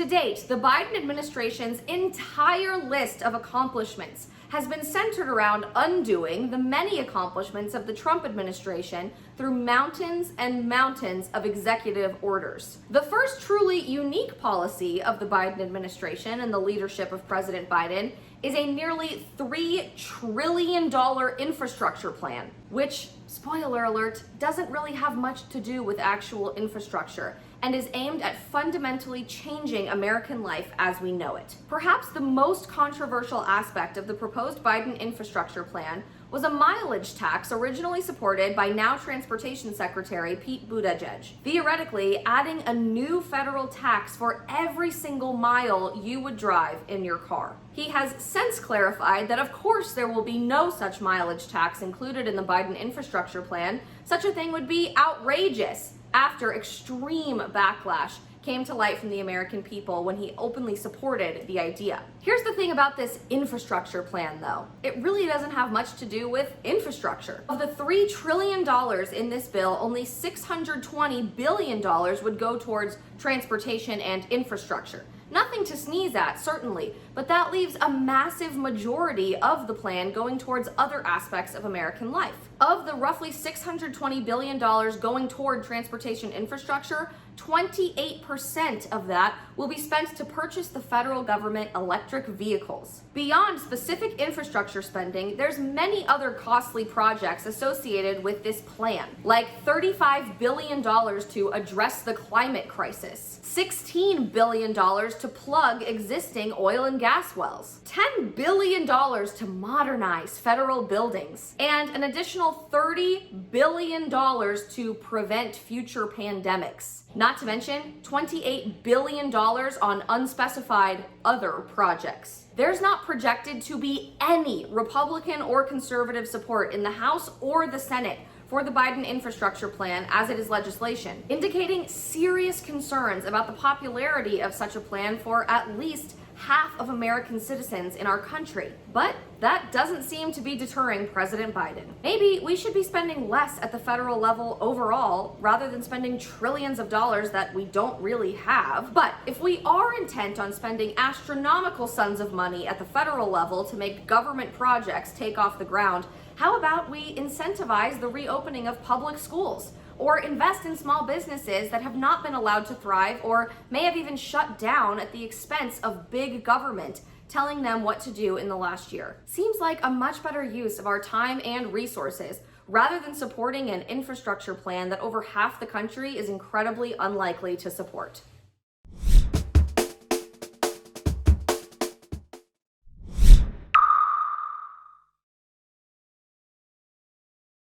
date, the Biden administration's entire list of accomplishments has been centered around undoing the many accomplishments of the Trump administration through mountains and mountains of executive orders. The first truly unique policy of the Biden administration and the leadership of President Biden is a nearly $3 trillion infrastructure plan, which, spoiler alert, doesn't really have much to do with actual infrastructure and is aimed at fundamentally changing American life as we know it. Perhaps the most controversial aspect of the proposed Biden infrastructure plan was a mileage tax originally supported by now Transportation Secretary Pete Buttigieg, theoretically adding a new federal tax for every single mile you would drive in your car. He has since clarified that of course there will be no such mileage tax included in the Biden infrastructure plan. Such a thing would be outrageous, after extreme backlash came to light from the American people when he openly supported the idea. Here's the thing about this infrastructure plan, though. It really doesn't have much to do with infrastructure. Of the $3 trillion in this bill, only $620 billion would go towards transportation and infrastructure. Nothing to sneeze at, certainly, but that leaves a massive majority of the plan going towards other aspects of American life. Of the roughly $620 billion going toward transportation infrastructure, 28% of that will be spent to purchase the federal government electric vehicles. Beyond specific infrastructure spending, there's many other costly projects associated with this plan, like $35 billion to address the climate crisis, $16 billion to plug existing oil and gas wells, $10 billion to modernize federal buildings, and an additional $30 billion to prevent future pandemics. Not to mention $28 billion on unspecified other projects. There's not projected to be any Republican or conservative support in the House or the Senate for the Biden infrastructure plan as it is legislation, indicating serious concerns about the popularity of such a plan for at least half of American citizens in our country. But that doesn't seem to be deterring President Biden. Maybe we should be spending less at the federal level overall rather than spending trillions of dollars that we don't really have. But if we are intent on spending astronomical sums of money at the federal level to make government projects take off the ground, how about we incentivize the reopening of public schools? Or invest in small businesses that have not been allowed to thrive or may have even shut down at the expense of big government telling them what to do in the last year. Seems like a much better use of our time and resources rather than supporting an infrastructure plan that over half the country is incredibly unlikely to support.